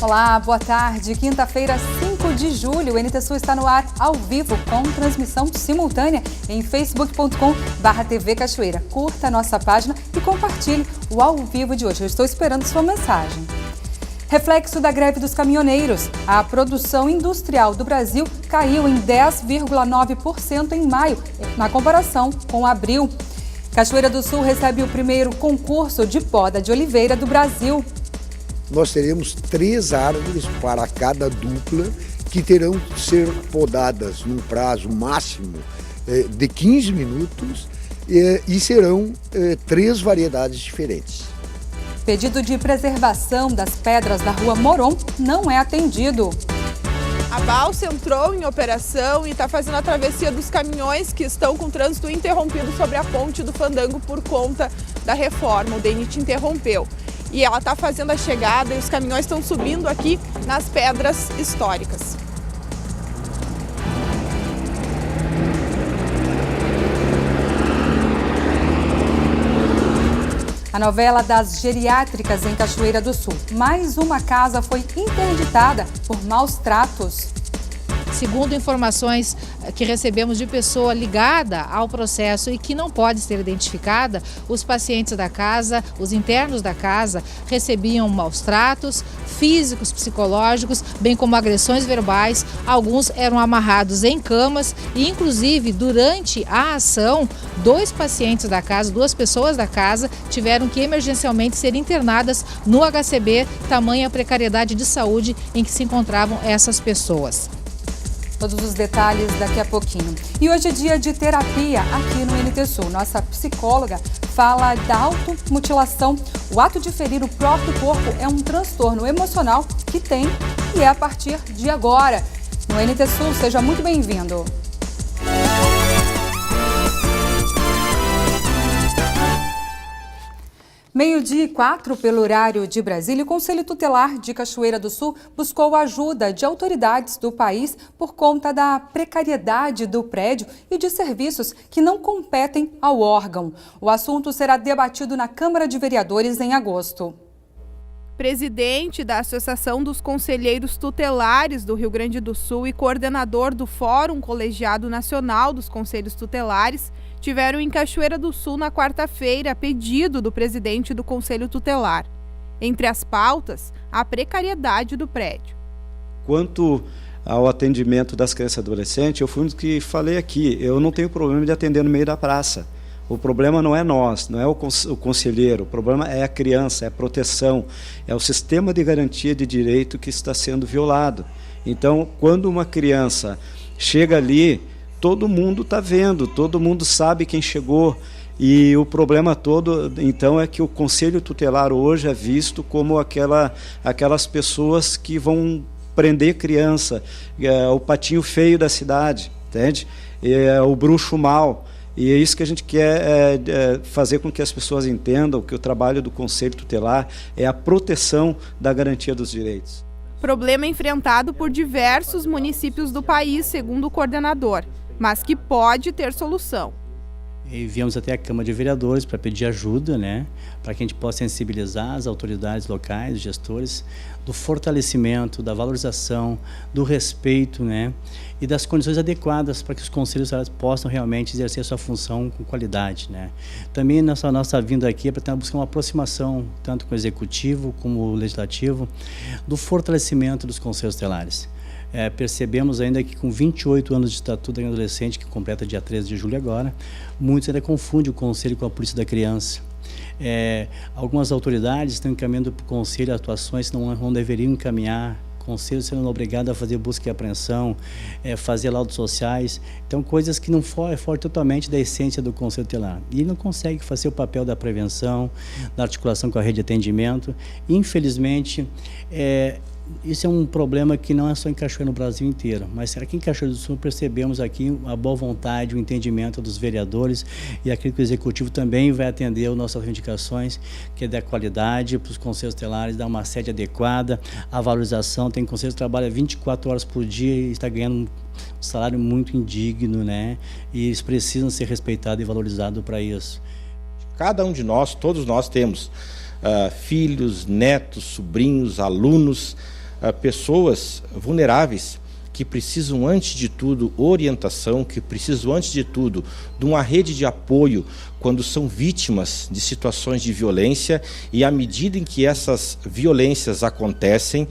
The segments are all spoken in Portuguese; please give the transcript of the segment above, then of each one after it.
Olá, boa tarde. Quinta-feira, 5 de julho, o NT Sul está no ar ao vivo com transmissão simultânea em facebook.com/TV Cachoeira. Curta a nossa página e compartilhe o ao vivo de hoje. Eu estou esperando sua mensagem. Reflexo da greve dos caminhoneiros. A produção industrial do Brasil caiu em 10,9% em maio, na comparação com abril. Cachoeira do Sul recebe o primeiro concurso de poda de oliveira do Brasil. Nós teremos 3 árvores para cada dupla que terão que ser podadas num prazo máximo de 15 minutos e serão 3 variedades diferentes. Pedido de preservação das pedras da Rua Moron não é atendido. A balsa entrou em operação e está fazendo a travessia dos caminhões que estão com trânsito interrompido sobre a ponte do Fandango por conta da reforma. O DENIT interrompeu. E ela está fazendo a chegada e os caminhões estão subindo aqui nas pedras históricas. A novela das geriátricas em Cachoeira do Sul. Mais uma casa foi interditada por maus tratos. Segundo informações que recebemos de pessoa ligada ao processo e que não pode ser identificada, os pacientes da casa, os internos da casa, recebiam maus tratos físicos, psicológicos, bem como agressões verbais. Alguns eram amarrados em camas e, inclusive, durante a ação, 2 pacientes da casa, 2 pessoas da casa, tiveram que emergencialmente ser internadas no HCB, tamanha precariedade de saúde em que se encontravam essas pessoas. Todos os detalhes daqui a pouquinho. E hoje é dia de terapia aqui no NT Sul. Nossa psicóloga fala da automutilação. O ato de ferir o próprio corpo é um transtorno emocional que tem e é a partir de agora. No NT Sul, seja muito bem-vindo. Meio-dia e 4 pelo horário de Brasília, o Conselho Tutelar de Cachoeira do Sul buscou a ajuda de autoridades do país por conta da precariedade do prédio e de serviços que não competem ao órgão. O assunto será debatido na Câmara de Vereadores em agosto. Presidente da Associação dos Conselheiros Tutelares do Rio Grande do Sul e coordenador do Fórum Colegiado Nacional dos Conselhos Tutelares, tiveram em Cachoeira do Sul na quarta-feira a pedido do presidente do Conselho Tutelar. Entre as pautas, a precariedade do prédio. Quanto ao atendimento das crianças e adolescentes, eu fui um dos que falei aqui, eu não tenho problema de atender no meio da praça. O problema não é nós, não é o conselheiro, o problema é a criança, é a proteção, é o sistema de garantia de direito que está sendo violado. Então, quando uma criança chega ali, todo mundo está vendo, todo mundo sabe quem chegou. E o problema todo, então, é que o Conselho Tutelar hoje é visto como aquelas pessoas que vão prender criança, o patinho feio da cidade, entende? O bruxo mau. E é isso que a gente quer fazer com que as pessoas entendam que o trabalho do Conselho Tutelar é a proteção da garantia dos direitos. Problema enfrentado por diversos municípios do país, segundo o coordenador, mas que pode ter solução. E viemos até a Câmara de Vereadores para pedir ajuda, para que a gente possa sensibilizar as autoridades locais, os gestores, do fortalecimento, da valorização, do respeito, e das condições adequadas para que os conselhos possam realmente exercer a sua função com qualidade. Também nossa vinda aqui é para tentar buscar uma aproximação, tanto com o Executivo como o Legislativo, do fortalecimento dos conselhos tutelares. Percebemos ainda que com 28 anos de Estatuto da Adolescente, que completa dia 13 de julho agora, muitos ainda confundem o Conselho com a Polícia da Criança. Algumas autoridades estão encaminhando para o Conselho atuações que não deveriam encaminhar, Conselho sendo obrigado a fazer busca e apreensão, fazer laudos sociais, então coisas que não fogem totalmente da essência do Conselho Tutelar. E não consegue fazer o papel da prevenção, da articulação com a rede de atendimento. Infelizmente, isso é um problema que não é só em Cachoeira, no Brasil inteiro, mas aqui em Cachoeira do Sul percebemos aqui a boa vontade, o entendimento dos vereadores e acredito que o Executivo também vai atender as nossas reivindicações, que é da qualidade para os conselhos tutelares, dar uma sede adequada, a valorização. Tem conselhos que trabalham 24 horas por dia e está ganhando um salário muito indigno, e eles precisam ser respeitados e valorizados para isso. Cada um de nós, todos nós temos filhos, netos, sobrinhos, alunos, pessoas vulneráveis que precisam, antes de tudo, orientação, que precisam, antes de tudo, de uma rede de apoio quando são vítimas de situações de violência, e à medida em que essas violências acontecem,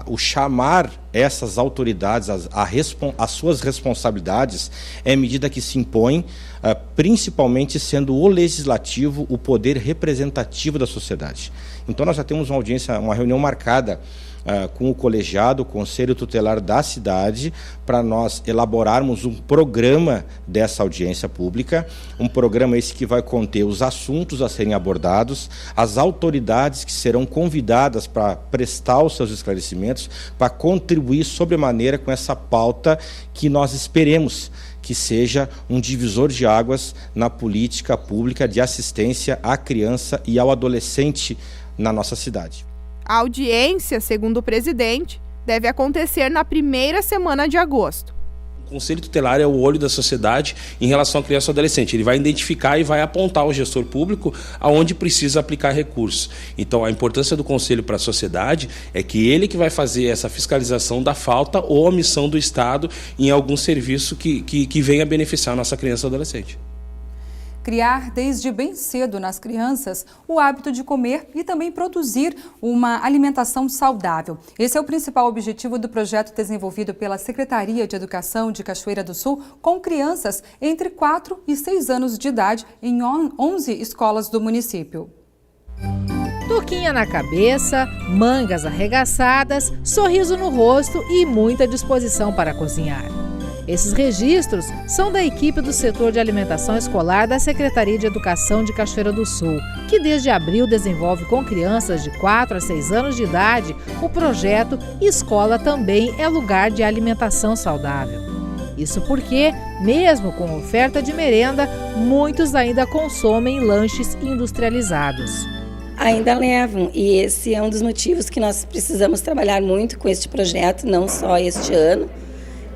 o chamar essas autoridades às suas responsabilidades é medida que se impõe, principalmente sendo o legislativo o poder representativo da sociedade. Então nós já temos uma reunião marcada com o colegiado, o Conselho Tutelar da cidade, para nós elaborarmos um programa dessa audiência pública, um programa esse que vai conter os assuntos a serem abordados, as autoridades que serão convidadas para prestar os seus esclarecimentos, para contribuir sobremaneira com essa pauta que nós esperemos que seja um divisor de águas na política pública de assistência à criança e ao adolescente na nossa cidade. A audiência, segundo o presidente, deve acontecer na primeira semana de agosto. O Conselho Tutelar é o olho da sociedade em relação à criança e ao adolescente. Ele vai identificar e vai apontar ao gestor público aonde precisa aplicar recursos. Então, a importância do Conselho para a sociedade é que ele que vai fazer essa fiscalização da falta ou omissão do Estado em algum serviço que venha beneficiar a nossa criança e adolescente. Criar desde bem cedo nas crianças o hábito de comer e também produzir uma alimentação saudável. Esse é o principal objetivo do projeto desenvolvido pela Secretaria de Educação de Cachoeira do Sul com crianças entre 4 e 6 anos de idade em 11 escolas do município. Touquinha na cabeça, mangas arregaçadas, sorriso no rosto e muita disposição para cozinhar. Esses registros são da equipe do setor de alimentação escolar da Secretaria de Educação de Cachoeira do Sul, que desde abril desenvolve com crianças de 4 a 6 anos de idade o projeto Escola Também é Lugar de Alimentação Saudável. Isso porque, mesmo com oferta de merenda, muitos ainda consomem lanches industrializados. Ainda levam, e esse é um dos motivos que nós precisamos trabalhar muito com este projeto, não só este ano,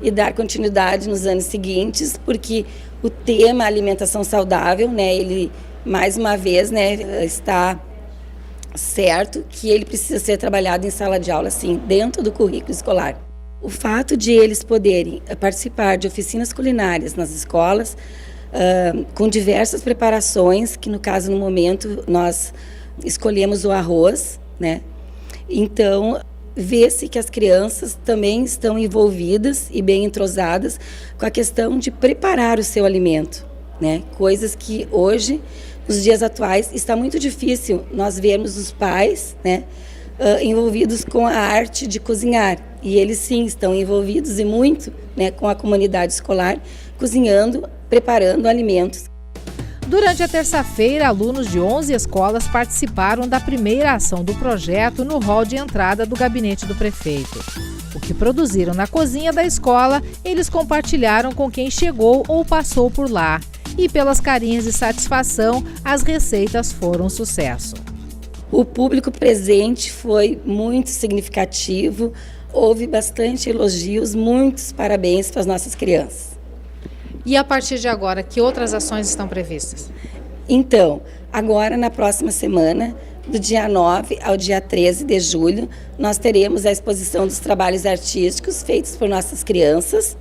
e dar continuidade nos anos seguintes, porque o tema alimentação saudável, né, ele mais uma vez, né, está certo que ele precisa ser trabalhado em sala de aula, sim, dentro do currículo escolar. O fato de eles poderem participar de oficinas culinárias nas escolas, com diversas preparações, que no caso, no momento, nós escolhemos o arroz, né, então vê-se que as crianças também estão envolvidas e bem entrosadas com a questão de preparar o seu alimento, né? Coisas que hoje, nos dias atuais, está muito difícil nós vermos os pais, né, envolvidos com a arte de cozinhar. E eles sim estão envolvidos e muito, né, com a comunidade escolar, cozinhando, preparando alimentos. Durante a terça-feira, alunos de 11 escolas participaram da primeira ação do projeto no hall de entrada do gabinete do prefeito. O que produziram na cozinha da escola, eles compartilharam com quem chegou ou passou por lá. E pelas carinhas de satisfação, as receitas foram um sucesso. O público presente foi muito significativo, houve bastante elogios, muitos parabéns para as nossas crianças. E a partir de agora, que outras ações estão previstas? Então, agora na próxima semana, do dia 9 ao dia 13 de julho, nós teremos a exposição dos trabalhos artísticos feitos por nossas crianças,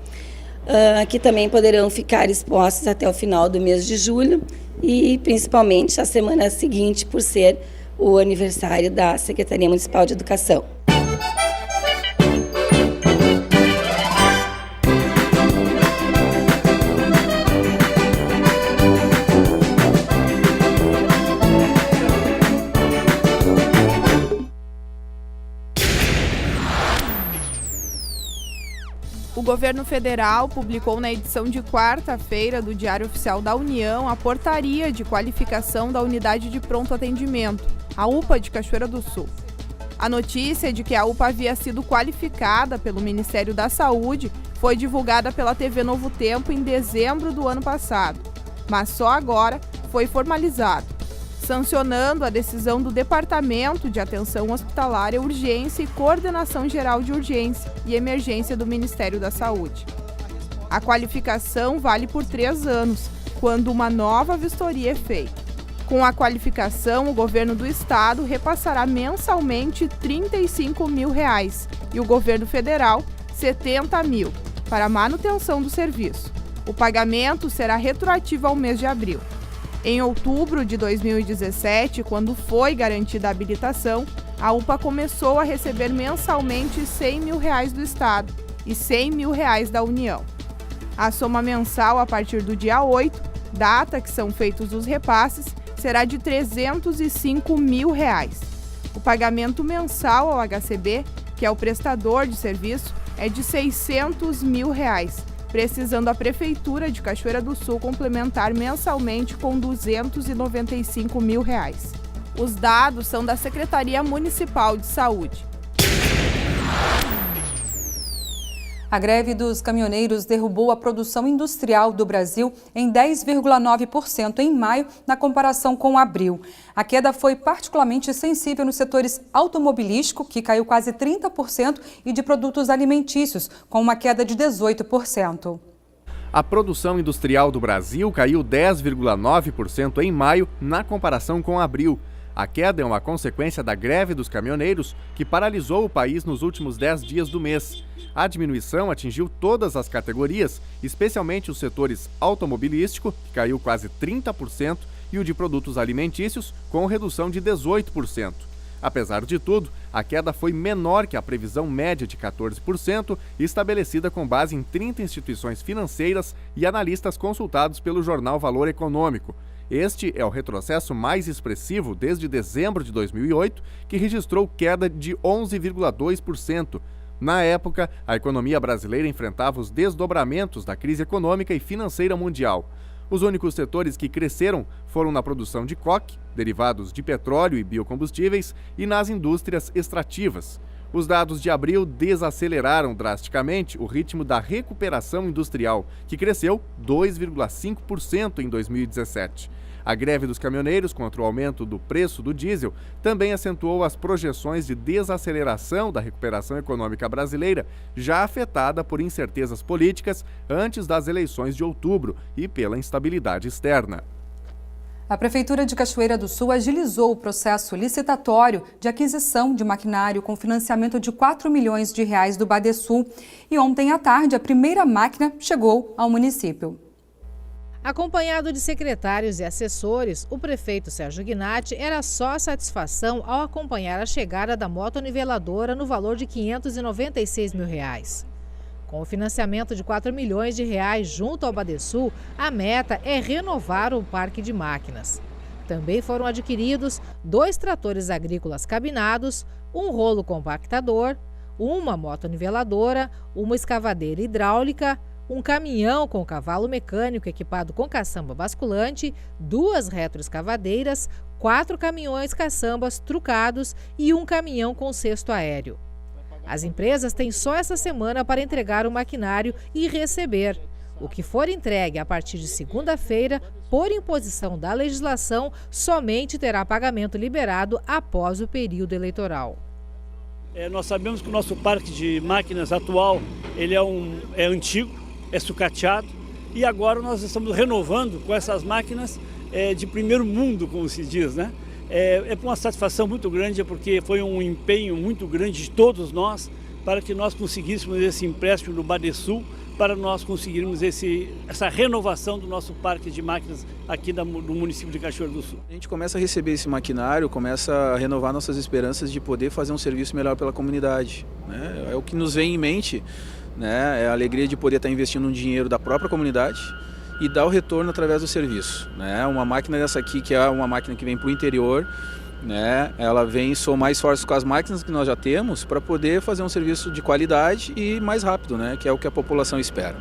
que também poderão ficar expostos até o final do mês de julho e principalmente a semana seguinte, por ser o aniversário da Secretaria Municipal de Educação. O governo federal publicou na edição de quarta-feira do Diário Oficial da União a portaria de qualificação da Unidade de Pronto Atendimento, a UPA de Cachoeira do Sul. A notícia de que a UPA havia sido qualificada pelo Ministério da Saúde foi divulgada pela TV Novo Tempo em dezembro do ano passado, mas só agora foi formalizado, sancionando a decisão do Departamento de Atenção Hospitalar, Urgência e Coordenação Geral de Urgência e Emergência do Ministério da Saúde. A qualificação vale por 3 anos, quando uma nova vistoria é feita. Com a qualificação, o governo do estado repassará mensalmente R$ 35 mil e o governo federal R$ 70 mil para a manutenção do serviço. O pagamento será retroativo ao mês de abril. Em outubro de 2017, quando foi garantida a habilitação, a UPA começou a receber mensalmente R$ 100 mil do estado e R$ 100 mil da União. A soma mensal a partir do dia 8, data que são feitos os repasses, será de R$ 305 mil. O pagamento mensal ao HCB, que é o prestador de serviço, é de R$ 600 mil, precisando a Prefeitura de Cachoeira do Sul complementar mensalmente com R$ 295 mil. Os dados são da Secretaria Municipal de Saúde. A greve dos caminhoneiros derrubou a produção industrial do Brasil em 10,9% em maio, na comparação com abril. A queda foi particularmente sensível nos setores automobilístico, que caiu quase 30%, e de produtos alimentícios, com uma queda de 18%. A produção industrial do Brasil caiu 10,9% em maio, na comparação com abril. A queda é uma consequência da greve dos caminhoneiros, que paralisou o país nos últimos 10 dias do mês. A diminuição atingiu todas as categorias, especialmente os setores automobilístico, que caiu quase 30%, e o de produtos alimentícios, com redução de 18%. Apesar de tudo, a queda foi menor que a previsão média de 14%, estabelecida com base em 30 instituições financeiras e analistas consultados pelo jornal Valor Econômico. Este é o retrocesso mais expressivo desde dezembro de 2008, que registrou queda de 11,2%. Na época, a economia brasileira enfrentava os desdobramentos da crise econômica e financeira mundial. Os únicos setores que cresceram foram na produção de coque, derivados de petróleo e biocombustíveis, e nas indústrias extrativas. Os dados de abril desaceleraram drasticamente o ritmo da recuperação industrial, que cresceu 2,5% em 2017. A greve dos caminhoneiros contra o aumento do preço do diesel também acentuou as projeções de desaceleração da recuperação econômica brasileira, já afetada por incertezas políticas antes das eleições de outubro e pela instabilidade externa. A Prefeitura de Cachoeira do Sul agilizou o processo licitatório de aquisição de maquinário com financiamento de R$ 4 milhões do Badesul. E ontem à tarde, a primeira máquina chegou ao município. Acompanhado de secretários e assessores, o prefeito Sérgio Gnatti era só satisfação ao acompanhar a chegada da motoniveladora no valor de R$ 596 mil. Com o financiamento de R$ 4 milhões junto ao Badesul, a meta é renovar o parque de máquinas. Também foram adquiridos 2 tratores agrícolas cabinados, um rolo compactador, uma motoniveladora, uma escavadeira hidráulica, um caminhão com cavalo mecânico equipado com caçamba basculante, 2 retroescavadeiras, 4 caminhões caçambas trucados e um caminhão com cesto aéreo. As empresas têm só essa semana para entregar o maquinário e receber. O que for entregue a partir de segunda-feira, por imposição da legislação, somente terá pagamento liberado após o período eleitoral. Nós sabemos que o nosso parque de máquinas atual ele é antigo, é sucateado, e agora nós estamos renovando com essas máquinas de primeiro mundo, como se diz, né? É uma satisfação muito grande, porque foi um empenho muito grande de todos nós para que nós conseguíssemos esse empréstimo do Badesul, para nós conseguirmos essa renovação do nosso parque de máquinas aqui do município de Cachoeira do Sul. A gente começa a receber esse maquinário, começa a renovar nossas esperanças de poder fazer um serviço melhor pela comunidade, né? É o que nos vem em mente, né? É a alegria de poder estar investindo um dinheiro da própria comunidade e dar o retorno através do serviço, né? Uma máquina dessa aqui, que é uma máquina que vem para o interior, né? Ela vem somar esforços com as máquinas que nós já temos para poder fazer um serviço de qualidade e mais rápido, né? Que é o que a população espera.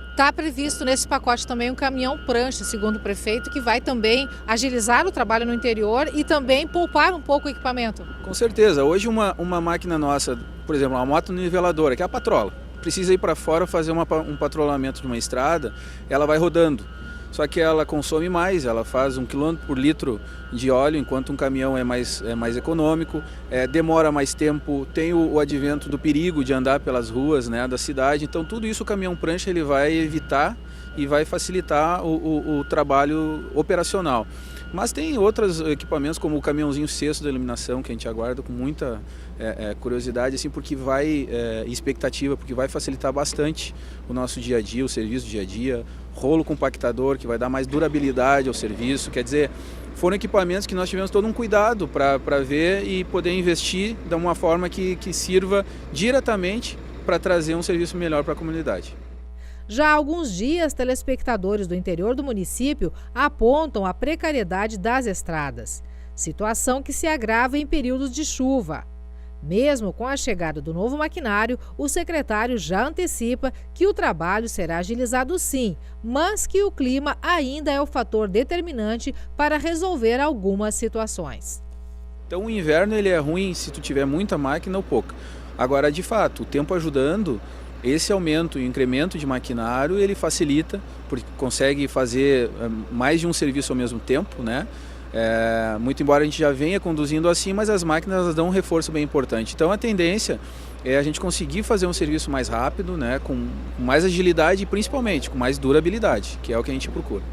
Está previsto nesse pacote também um caminhão prancha, segundo o prefeito, que vai também agilizar o trabalho no interior e também poupar um pouco o equipamento. Com certeza. Hoje uma máquina nossa, por exemplo, uma motoniveladora, que é a patrola, precisa ir para fora fazer um patrulhamento de uma estrada, ela vai rodando. Só que ela consome mais, ela faz 1 km por litro de óleo, enquanto um caminhão é mais econômico, demora mais tempo, tem o advento do perigo de andar pelas ruas, né, da cidade. Então tudo isso o caminhão prancha ele vai evitar e vai facilitar o trabalho operacional. Mas tem outros equipamentos, como o caminhãozinho cesto da iluminação, que a gente aguarda com muita curiosidade, assim, porque expectativa, porque vai facilitar bastante o nosso dia a dia, o serviço do dia a dia. Rolo compactador, que vai dar mais durabilidade ao serviço. Quer dizer, foram equipamentos que nós tivemos todo um cuidado para ver e poder investir de uma forma que sirva diretamente para trazer um serviço melhor para a comunidade. Já há alguns dias, telespectadores do interior do município apontam a precariedade das estradas, situação que se agrava em períodos de chuva. Mesmo com a chegada do novo maquinário, o secretário já antecipa que o trabalho será agilizado sim, mas que o clima ainda é o fator determinante para resolver algumas situações. Então o inverno ele é ruim se tu tiver muita máquina ou pouca. Agora, de fato, o tempo ajudando, esse aumento e incremento de maquinário, ele facilita, porque consegue fazer mais de um serviço ao mesmo tempo, né? Muito embora a gente já venha conduzindo assim, mas as máquinas dão um reforço bem importante. Então a tendência é a gente conseguir fazer um serviço mais rápido, né? Com mais agilidade e principalmente com mais durabilidade, que é o que a gente procura.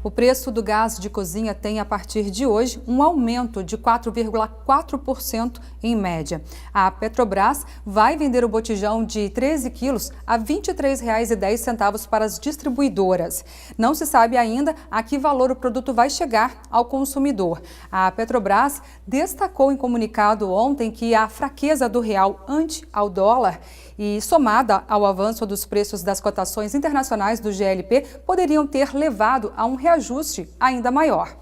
O preço do gás de cozinha tem, a partir de hoje, um aumento de 4,4% em média. A Petrobras vai vender o botijão de 13 quilos a R$ 23,10 para as distribuidoras. Não se sabe ainda a que valor o produto vai chegar ao consumidor. A Petrobras destacou em comunicado ontem que a fraqueza do real ante ao dólar e somada ao avanço dos preços das cotações internacionais do GLP poderiam ter levado a um reajuste ainda maior.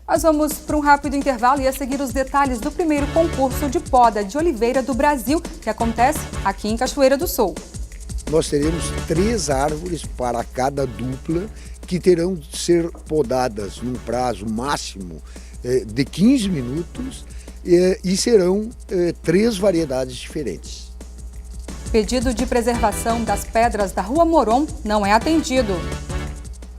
Nós vamos para um rápido intervalo e a seguir os detalhes do primeiro concurso de poda de oliveira do Brasil, que acontece aqui em Cachoeira do Sul. Nós teremos 3 árvores para cada dupla que terão de ser podadas num prazo máximo de 15 minutos e serão 3 variedades diferentes. Pedido de preservação das pedras da Rua Moron não é atendido.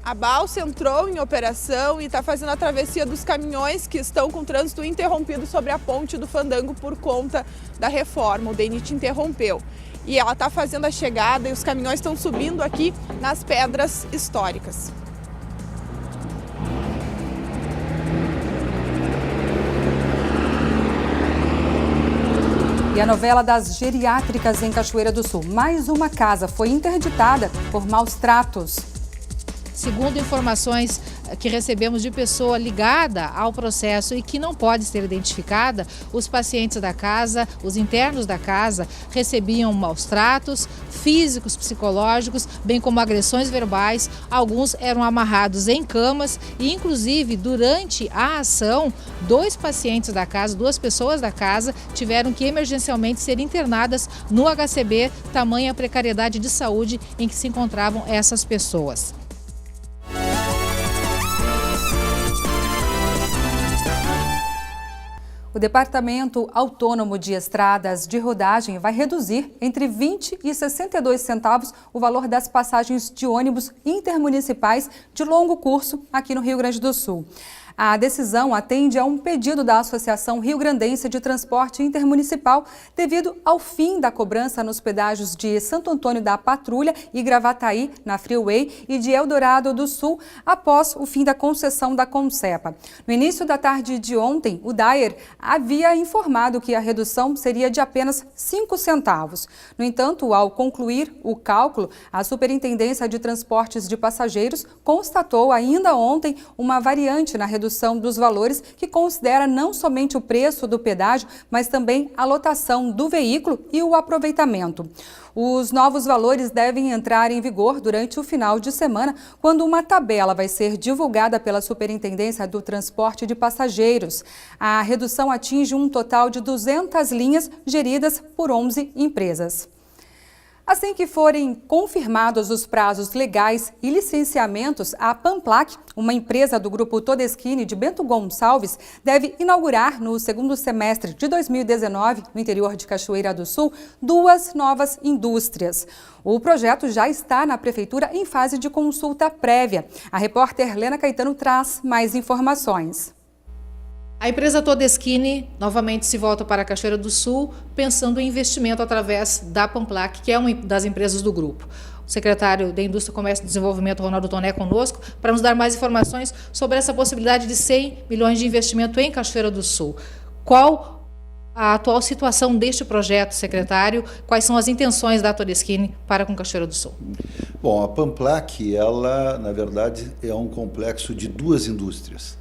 A balsa entrou em operação e está fazendo a travessia dos caminhões que estão com trânsito interrompido sobre a ponte do Fandango por conta da reforma. O DENIT interrompeu. E ela está fazendo a chegada e os caminhões estão subindo aqui nas pedras históricas. E a novela das geriátricas em Cachoeira do Sul. Mais uma casa foi interditada por maus tratos. Segundo informações que recebemos de pessoa ligada ao processo e que não pode ser identificada, os pacientes da casa, os internos da casa, recebiam maus tratos físicos, psicológicos, bem como agressões verbais. Alguns eram amarrados em camas e, inclusive, durante a ação, 2 pacientes da casa, 2 pessoas da casa, tiveram que emergencialmente ser internadas no HCB, tamanha a precariedade de saúde em que se encontravam essas pessoas. O Departamento Autônomo de Estradas de Rodagem vai reduzir entre 20 e 62 centavos o valor das passagens de ônibus intermunicipais de longo curso aqui no Rio Grande do Sul. A decisão atende a um pedido da Associação Rio-Grandense de Transporte Intermunicipal devido ao fim da cobrança nos pedágios de Santo Antônio da Patrulha e Gravataí, na Freeway, e de Eldorado do Sul, após o fim da concessão da Concepa. No início da tarde de ontem, o DAER havia informado que a redução seria de apenas 5 centavos. No entanto, ao concluir o cálculo, a Superintendência de Transportes de Passageiros constatou ainda ontem uma variante na redução dos valores que considera não somente o preço do pedágio, mas também a lotação do veículo e o aproveitamento. Os novos valores devem entrar em vigor durante o final de semana, quando uma tabela vai ser divulgada pela Superintendência do Transporte de Passageiros. A redução atinge um total de 200 linhas geridas por 11 empresas. Assim que forem confirmados os prazos legais e licenciamentos, a Pamplac, uma empresa do grupo Todeschini de Bento Gonçalves, deve inaugurar no segundo semestre de 2019, no interior de Cachoeira do Sul, 2 novas indústrias. O projeto já está na Prefeitura em fase de consulta prévia. A repórter Lena Caetano traz mais informações. A empresa Todeschini novamente se volta para a Cachoeira do Sul, pensando em investimento através da Pamplac, que é uma das empresas do grupo. o secretário da Indústria, Comércio e Desenvolvimento, Ronaldo Toné, conosco, para nos dar mais informações sobre essa possibilidade de 100 milhões de investimento em Cachoeira do Sul. Qual a atual situação deste projeto, secretário? Quais são as intenções da Todeschini para com Cachoeira do Sul? Bom, a Pamplac, ela, na verdade, é um complexo de duas indústrias.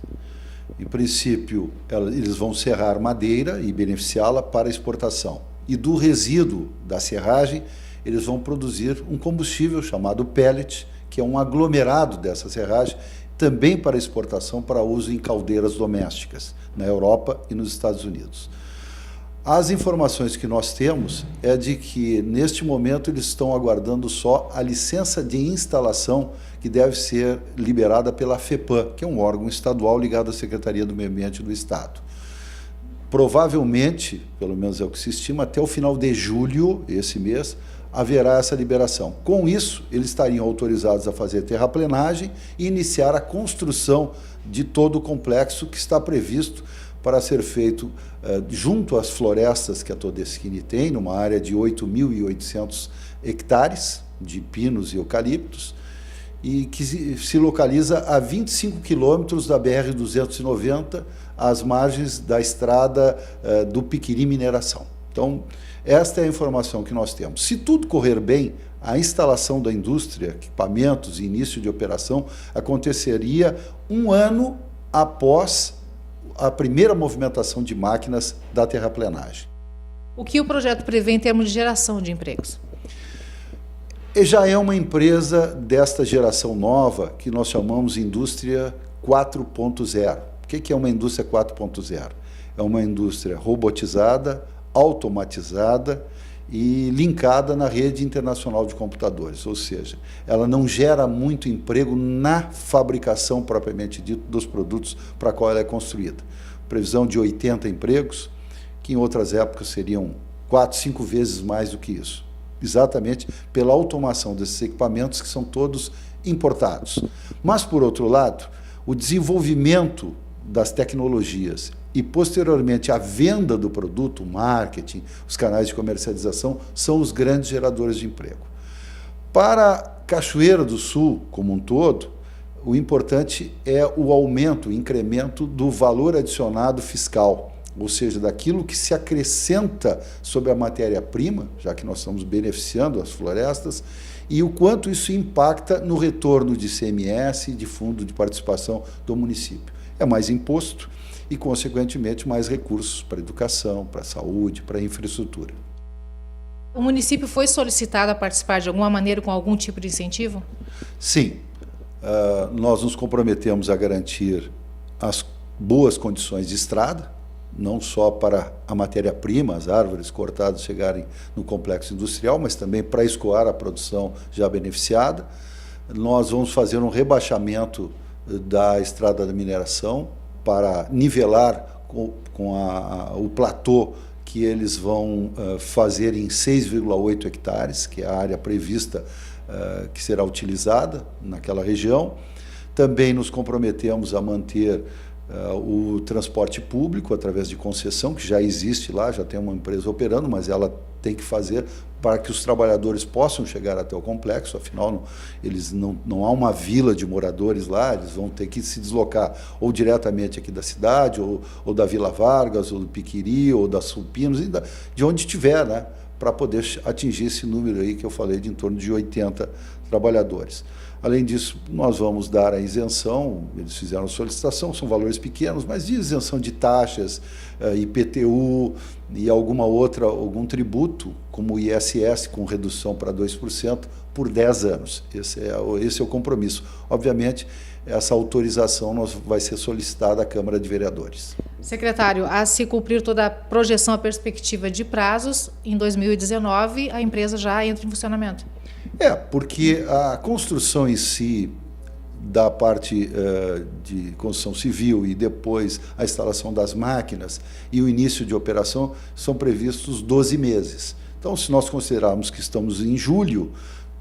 Em princípio, eles vão serrar madeira e beneficiá-la para exportação. E do resíduo da serragem, eles vão produzir um combustível chamado pellet, que é um aglomerado dessa serragem, também para exportação para uso em caldeiras domésticas, na Europa e nos Estados Unidos. As informações que nós temos é de que, neste momento, eles estão aguardando só a licença de instalação que deve ser liberada pela FEPAM, que é um órgão estadual ligado à Secretaria do Meio Ambiente do Estado. Provavelmente, pelo menos é o que se estima, até o final de julho, esse mês, haverá essa liberação. Com isso, eles estariam autorizados a fazer terraplenagem e iniciar a construção de todo o complexo que está previsto para ser feito junto às florestas que a Todeschini tem, numa área de 8.800 hectares de pinos e eucaliptos, e que se localiza a 25 quilômetros da BR-290, às margens da estrada do Piquiri Mineração. Então, esta é a informação que nós temos. Se tudo correr bem, a instalação da indústria, equipamentos e início de operação aconteceria um ano após a primeira movimentação de máquinas da terraplenagem. O que o projeto prevê em termos de geração de empregos? Já é uma empresa desta geração nova que nós chamamos de indústria 4.0. O que é uma indústria 4.0? É uma indústria robotizada, automatizada e linkada na rede internacional de computadores, ou seja, ela não gera muito emprego na fabricação propriamente dito dos produtos para a qual ela é construída. Previsão de 80 empregos, que em outras épocas seriam 4, 5 vezes mais do que isso, exatamente pela automação desses equipamentos que são todos importados. Mas, por outro lado, o desenvolvimento das tecnologias e, posteriormente, a venda do produto, o marketing, os canais de comercialização, são os grandes geradores de emprego. Para Cachoeira do Sul, como um todo, o importante é o aumento, o incremento do valor adicionado fiscal, ou seja, daquilo que se acrescenta sobre a matéria-prima, já que nós estamos beneficiando as florestas, e o quanto isso impacta no retorno de ICMS e de fundo de participação do município. É mais imposto e, consequentemente, mais recursos para a educação, para a saúde, para a infraestrutura. O município foi solicitado a participar de alguma maneira com algum tipo de incentivo? Sim. Nós nos comprometemos a garantir as boas condições de estrada, não só para a matéria-prima, as árvores cortadas chegarem no complexo industrial, mas também para escoar a produção já beneficiada. Nós vamos fazer um rebaixamento da estrada da mineração para nivelar com o platô que eles vão fazer em 6,8 hectares, que é a área prevista que será utilizada naquela região. Também nos comprometemos a manter o transporte público através de concessão, que já existe lá, já tem uma empresa operando, mas ela tem que fazer para que os trabalhadores possam chegar até o complexo, afinal eles não há uma vila de moradores lá, eles vão ter que se deslocar ou diretamente aqui da cidade, ou da Vila Vargas, ou do Piquiri, ou da Sulpinos, de onde estiver, né, para poder atingir esse número aí que eu falei de em torno de 80 trabalhadores. Além disso, nós vamos dar a isenção, eles fizeram a solicitação, são valores pequenos, mas de isenção de taxas, IPTU e algum tributo, como o ISS, com redução para 2% por 10 anos. Esse é o compromisso. Obviamente, essa autorização vai ser solicitada à Câmara de Vereadores. Secretário, a se cumprir toda a projeção, a perspectiva de prazos, em 2019 a empresa já entra em funcionamento. Porque a construção em si, da parte de construção civil e depois a instalação das máquinas e o início de operação são previstos 12 meses. Então, se nós considerarmos que estamos em julho,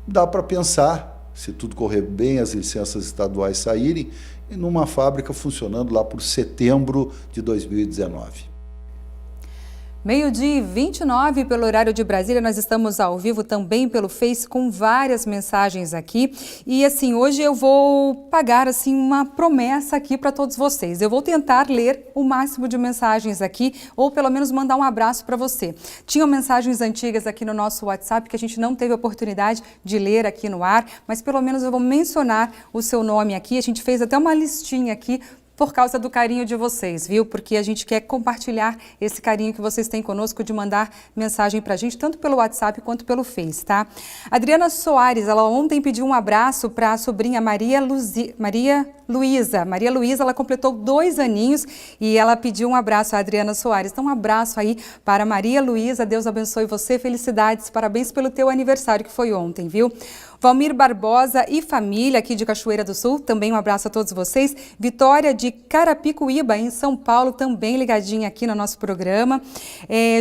dá para pensar, se tudo correr bem, as licenças estaduais saírem, e numa fábrica funcionando lá por setembro de 2019. 12h29 pelo horário de Brasília, nós estamos ao vivo também pelo Face com várias mensagens aqui. E assim, hoje eu vou pagar assim uma promessa aqui para todos vocês. Eu vou tentar ler o máximo de mensagens aqui, ou pelo menos mandar um abraço para você. Tinham mensagens antigas aqui no nosso WhatsApp que a gente não teve a oportunidade de ler aqui no ar, mas pelo menos eu vou mencionar o seu nome aqui. A gente fez até uma listinha aqui por causa do carinho de vocês, viu? Porque a gente quer compartilhar esse carinho que vocês têm conosco de mandar mensagem pra gente, tanto pelo WhatsApp quanto pelo Face, tá? Adriana Soares, ela ontem pediu um abraço para a sobrinha Maria Luísa. Maria Luísa, ela completou 2 aninhos e ela pediu um abraço a Adriana Soares. Então, um abraço aí para Maria Luísa, Deus abençoe você, felicidades, parabéns pelo teu aniversário que foi ontem, viu? Valmir Barbosa e família aqui de Cachoeira do Sul, também um abraço a todos vocês. Vitória de Carapicuíba, em São Paulo, também ligadinha aqui no nosso programa.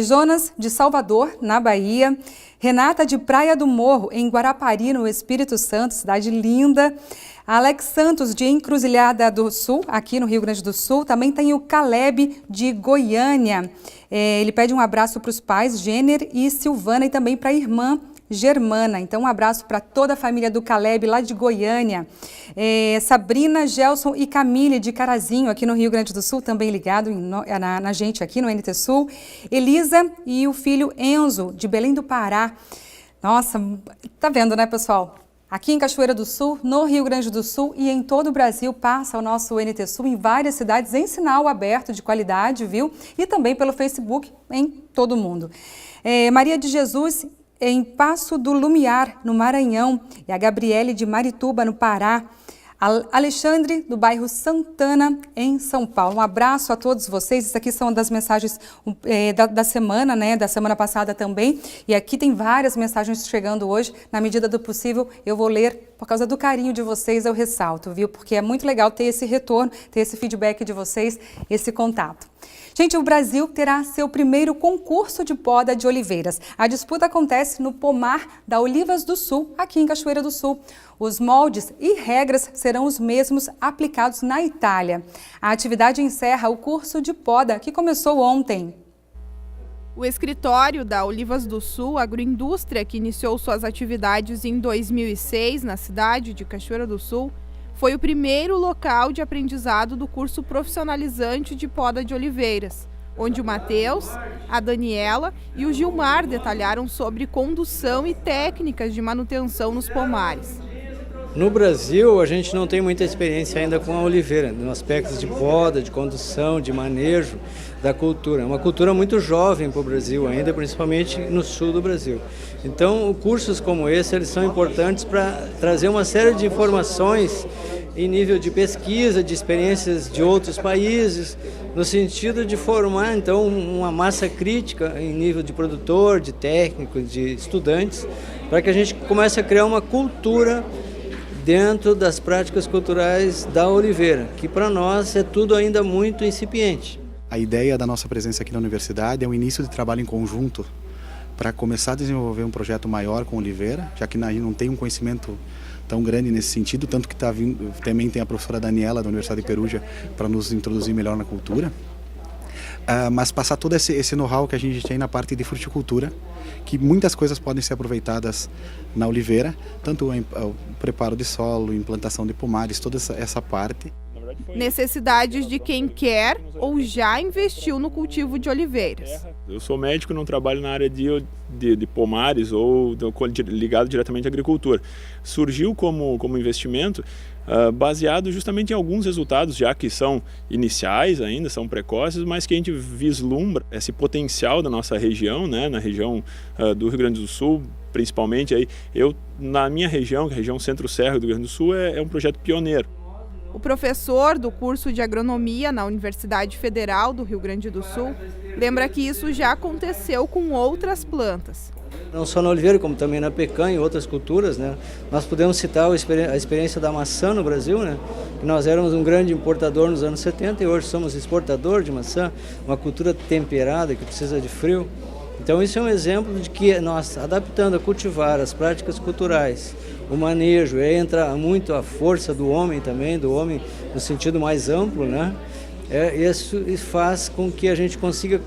Jonas de Salvador, na Bahia. Renata de Praia do Morro, em Guarapari, no Espírito Santo, cidade linda. Alex Santos, de Encruzilhada do Sul, aqui no Rio Grande do Sul. Também tem o Caleb, de Goiânia. Ele pede um abraço para os pais, Jenner e Silvana, e também para a irmã Germana. Então, um abraço para toda a família do Caleb, lá de Goiânia. Sabrina, Gelson e Camille, de Carazinho, aqui no Rio Grande do Sul, também ligado na gente aqui no NT Sul. Elisa e o filho Enzo, de Belém do Pará. Nossa, tá vendo, né, pessoal? Aqui em Cachoeira do Sul, no Rio Grande do Sul e em todo o Brasil, passa o nosso NT Sul em várias cidades em sinal aberto de qualidade, viu? E também pelo Facebook em todo o mundo. Maria de Jesus, em Passo do Lumiar, no Maranhão, e a Gabriele de Marituba, no Pará. Alexandre, do bairro Santana, em São Paulo. Um abraço a todos vocês. Isso aqui são das mensagens da semana, né? Da semana passada também. E aqui tem várias mensagens chegando hoje. Na medida do possível, eu vou ler, por causa do carinho de vocês, eu ressalto, viu? Porque é muito legal ter esse retorno, ter esse feedback de vocês, esse contato. Gente, o Brasil terá seu primeiro concurso de poda de oliveiras. A disputa acontece no pomar da Olivas do Sul, aqui em Cachoeira do Sul. Os moldes e regras serão os mesmos aplicados na Itália. A atividade encerra o curso de poda que começou ontem. O escritório da Olivas do Sul Agroindústria, que iniciou suas atividades em 2006 na cidade de Cachoeira do Sul, foi o primeiro local de aprendizado do curso profissionalizante de poda de oliveiras, onde o Matheus, a Daniela e o Gilmar detalharam sobre condução e técnicas de manutenção nos pomares. No Brasil, a gente não tem muita experiência ainda com a oliveira, no aspecto de poda, de condução, de manejo da cultura. É uma cultura muito jovem para o Brasil ainda, principalmente no sul do Brasil. Então, cursos como esse, eles são importantes para trazer uma série de informações em nível de pesquisa, de experiências de outros países, no sentido de formar, então, uma massa crítica em nível de produtor, de técnico, de estudantes, para que a gente comece a criar uma cultura dentro das práticas culturais da oliveira, que para nós é tudo ainda muito incipiente. A ideia da nossa presença aqui na universidade é um início de trabalho em conjunto para começar a desenvolver um projeto maior com oliveira, já que não tem um conhecimento tão grande nesse sentido, tanto que também tem a professora Daniela da Universidade de Perugia para nos introduzir melhor na cultura. Mas passar todo esse know-how que a gente tem na parte de fruticultura, que muitas coisas podem ser aproveitadas na oliveira, tanto o preparo de solo, implantação de pomares, toda essa parte. Necessidades de quem quer ou já investiu no cultivo de oliveiras. Eu sou médico, não trabalho na área de pomares ou ligado diretamente à agricultura. Surgiu como investimento baseado justamente em alguns resultados, já que são iniciais ainda, são precoces, mas que a gente vislumbra esse potencial da nossa região, né, na região do Rio Grande do Sul, principalmente. Aí, na minha região, que é a região Centro-Serra do Rio Grande do Sul, é um projeto pioneiro. O professor do curso de agronomia na Universidade Federal do Rio Grande do Sul lembra que isso já aconteceu com outras plantas. Não só na oliveira, como também na pecanha e outras culturas, né? Nós podemos citar a experiência da maçã no Brasil, né? Nós éramos um grande importador nos anos 70 e hoje somos exportador de maçã, uma cultura temperada que precisa de frio. Então isso é um exemplo de que nós, adaptando a cultivar as práticas culturais, o manejo, entra muito a força do homem também, do homem no sentido mais amplo, né? Isso faz com que a gente consiga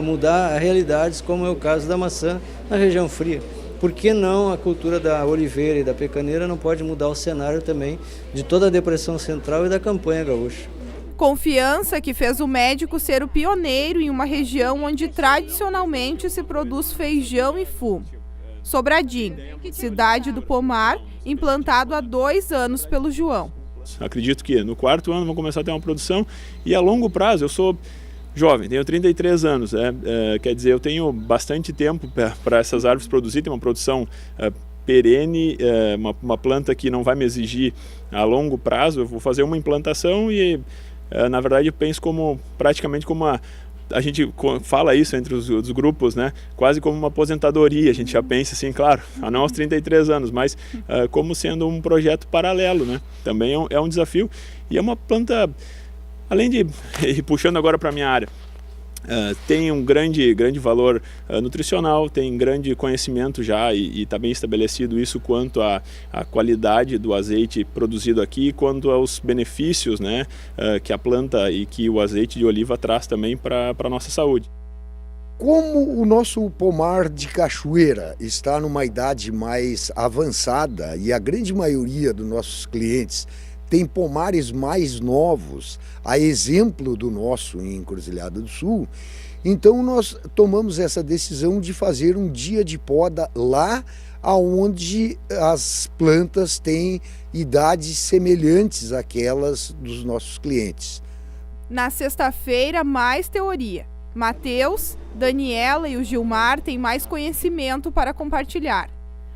mudar realidades, como é o caso da maçã na região fria. Por que não a cultura da oliveira e da pecaneira não pode mudar o cenário também de toda a depressão central e da campanha gaúcha? Confiança que fez o médico ser o pioneiro em uma região onde tradicionalmente se produz feijão e fumo. Sobradinho, cidade do pomar, implantado há 2 anos pelo João. Acredito que no 4º ano vamos começar a ter uma produção e a longo prazo, eu sou jovem, tenho 33 anos, quer dizer, eu tenho bastante tempo para essas árvores produzir, tem uma produção perene, uma planta que não vai me exigir a longo prazo. Eu vou fazer uma implantação e, na verdade, eu penso praticamente como a gente fala isso entre os grupos, né? Quase como uma aposentadoria. A gente já pensa assim, claro, não aos 33 anos, mas como sendo um projeto paralelo, né? Também é um desafio e é uma planta, além de, e puxando agora para a minha área, tem um grande valor nutricional, tem grande conhecimento já e está bem estabelecido isso quanto à qualidade do azeite produzido aqui, quanto aos benefícios, né, que a planta e que o azeite de oliva traz também para a nossa saúde. Como o nosso pomar de cachoeira está numa idade mais avançada e a grande maioria dos nossos clientes tem pomares mais novos, a exemplo do nosso em Encruzilhada do Sul, então nós tomamos essa decisão de fazer um dia de poda lá onde as plantas têm idades semelhantes àquelas dos nossos clientes. Na sexta-feira, mais teoria. Matheus, Daniela e o Gilmar têm mais conhecimento para compartilhar.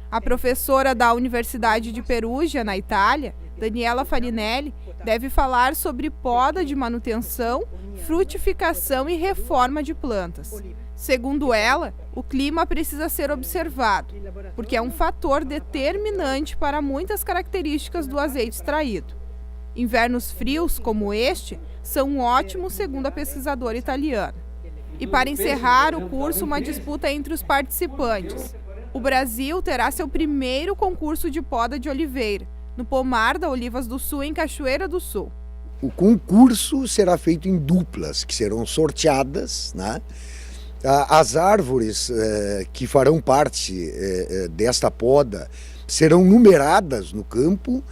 A professora da Universidade de Perugia, na Itália, Daniela Farinelli, deve falar sobre poda de manutenção, frutificação e reforma de plantas. Segundo ela, o clima precisa ser observado, porque é um fator determinante para muitas características do azeite extraído. Invernos frios, como este, são ótimos, segundo a pesquisadora italiana. E para encerrar o curso, uma disputa entre os participantes. O Brasil terá seu primeiro concurso de poda de oliveira, no pomar da Olivas do Sul, em Cachoeira do Sul. O concurso será feito em duplas, que serão sorteadas, né? As árvores que farão parte desta poda serão numeradas no campo